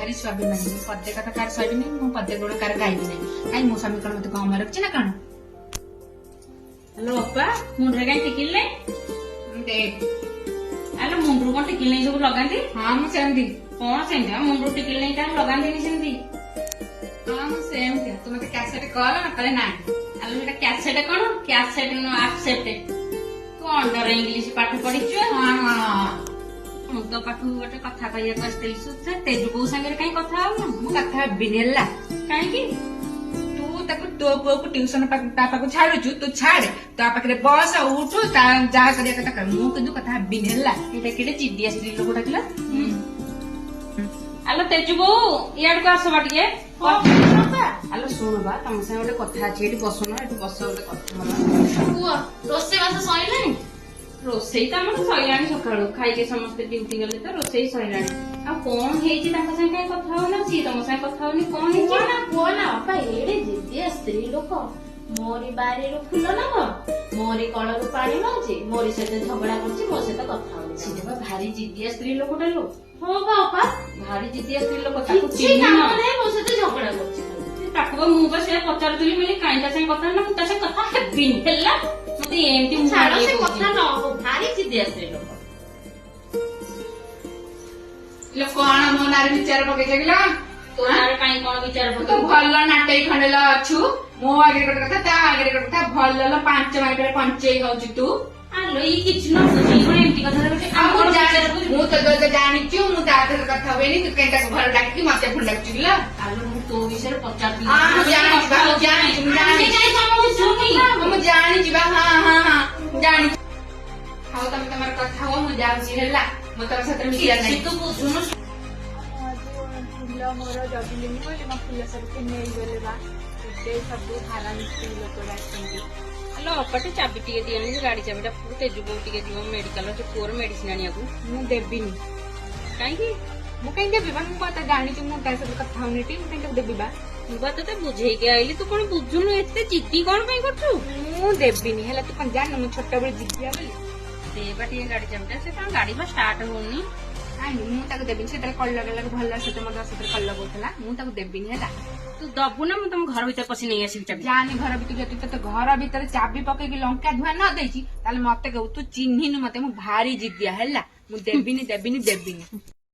भारी स्वाभिमानी पदे कथा कार सही नहीं पदे गोड़ कार गाइबी नहीं कहीं मो स्वामी कौन मत कम रखी ना कौन हेलो अपा मुंडरे कहीं टिकिल नहीं देख हेलो मुंडरू कौन टिकिल नहीं सब लगाती हाँ मु सेमती कौन सेमती मुंडरू टिकिल नहीं क्या लगाती नहीं सेमती हाँ मु सेमती तू मते कैसेट कॉल ना करे ना हेलो बेटा कैसेट कौन कैसेट नो एक्सेप्ट तू अंडर इंग्लिश पाठ पढ़िछु हाँ हाँ ମୁଁ ତ ପାଖକୁ ଗୋଟେ କଥା କହିବାକୁ ଆସିଥିଲି ସୁଧା ତେଜୁ ବୋଉ ସାଙ୍ଗରେ କାଇଁ କଥା ହଉନ ମୁଁ କଥା ବିନେଲା କାହିଁକି तू ताको तो पुओ को ट्यूशन ता पाखु छाडुछु तू छाड़ ता पाखरे बस उठु ता जहा करिया कथा कर मु किदु कथा बिनेला ଏଇଟା କେଟେ ଚିଡିଆ ସ୍ତ୍ରୀ ଲୋକ ଡାକିଲା ଆଲୋ ତେଜୁ ବୋଉ ଇଆଡକୁ ଆସ ବା ଟିକେ ଆଲୋ ଶୁଣ ବା ତମ ସାଙ୍ଗେ ଗୋଟେ କଥା ଅଛି ଏଠି ବସୁନ ଏଠି ବସ ଗୋଟେ କଥା ହେଲା ପୁଅ ରୋଷେଇ ବାସ ସଇଲାଣି ରୋଷେଇ ତ ଆମର ସଇଲାଣି ସକାଳୁ ଖାଇକି ସମସ୍ତେ ଡ୍ୟୁଟି ଗଲେ ତ ରୋଷେଇ ସଇଲାଣି ଆଉ କଣ ହେଇଛି ତାଙ୍କ ସାଙ୍ଗେ କାଇଁ କଥା ହଉନ ସିଏ ତମ ସାଙ୍ଗେ କଥା ହଉନି କଣ ହେଇଛି ପୁଅ ନା ବାପା ଏଡେ ଜିଦିଆ ସ୍ତ୍ରୀ ଲୋକ ମୋରି ବାରିରୁ ଫୁଲ ନବ ମୋରି କଳରୁ ପାଣି ନଉଛି ମୋରି ସହିତ ଝଗଡା କରୁଛି ମୋ ସହିତ କଥା ହଉଛି ସିଏ ବା ଭାରି ଜିଦିଆ ସ୍ତ୍ରୀ ଲୋକଟା ଲୋ ହଁ ବାପା ଭାରି ଜିଦିଆ ସ୍ତ୍ରୀ ଲୋକ ତାକୁ କିଛି ଚିହ୍ନିନ କାମ ନାହିଁ ମୋ ସହିତ ଝଗଡା କରୁଛି ତାକୁ ବା ମୁଁ ବା ସେଇଆ ପଚାରୁଥିଲି ବୋଲି କାଇଁ ତା ସାଙ୍ଗେ କଥା ହେଲା ମୁଁ ତା ସାଙ୍ଗେ କଥା ହେବିନି ହେଲା ମତେ ଏମିତି ମୁଁ ଛାଡ ସେ କଥା ନ ହଉ ଭାରି ଜିଦିଆ ସ୍ତ୍ରୀ ଲୋକ लो कोण मो नारे विचार पके जगला ତୋ ନାଁରେ କାଇଁ କଣ ବିଚାର तू ପକେଇବୁ भल नाटई खंडे ल अछु मो आगे गोटे कथा ता आगे गोटे कथा भल ल 5 मिनिट रे पंचेई होउची तू ଆଲୋ ଇ କିଛି ନ ବୁଝି କଣ ଏମିତି କଥା କହୁଛି आ ଆମର मु ବିଚାର जाने ବୁଝିବୁ मु तो जानिछु मु ता आगे कथा होवेनी तू केनटा को भल डाकी मते फुल डाकची ल ଆଲୋ ମୁଁ ତୋ ବିଷୟରେ ପଚାରୁଥିଲି आ मु जानिछु बा मु जानिछु मु जानिछु मु जानिछु बा हां हां हां जानिछु हाउ तमे तमर कथा हो मु जाउची हैला मु तम साथे मिसिया नै ତୁ ବୁଝୁନୁ फुल मोर जगिलेनी बोली मो फुल सब नहीं गले बा ते सब हारानी स्त्री लोक आछंती ଆଲୋ ଅପାଟେ ଚାବି ଟିକେ ଦିଅନି ଗାଡି ଚାବିଟା ତେଜୁ ବୋଉ ଟିକେ ଯିବ ମେଡିକାଲ ସେ ପୁଅର ମେଡିସିନ ଆଣିବାକୁ मु देबिनी କାହିଁକି मु कहीं देबी बा मु कथा जानिछु मु ता सब कथा होनेटी मु कहीं देबी बा ମୁଁ ବା ତତେ ବୁଝେଇକି ଆଇଲି ତୁ କଣ ବୁଝୁନୁ ଏତେ ଜିଦି କଣ ପାଇଁ କରୁଛୁ मु देबिनी हैला तू कौन जान मु छोटा बड़ी जिद्दिया बोली ଦେ ବା ଟିକେ ଗାଡି ଚାବିଟା ସେ କଣ ଗାଡି ବା ଷ୍ଟାର୍ଟ ହଉନି आनी मु ताको देबिनी से कल लगला भल से मत से कल लगोथला मु ताको देबिनी हैला ତୁ ଦବୁ ନା ମୁଁ ତମ ଘର ଭିତରେ ପଶି ନେଇ ଆସିବି ଚାବି जानी घर भीतर जति तो घर भीतर चाबी पकेकी लंका धुआ न देछि ताले मते कहू तू चिन्हिनु मते मु भारी जिद्दिया हैला मु देबिनी देबिनी देबिनी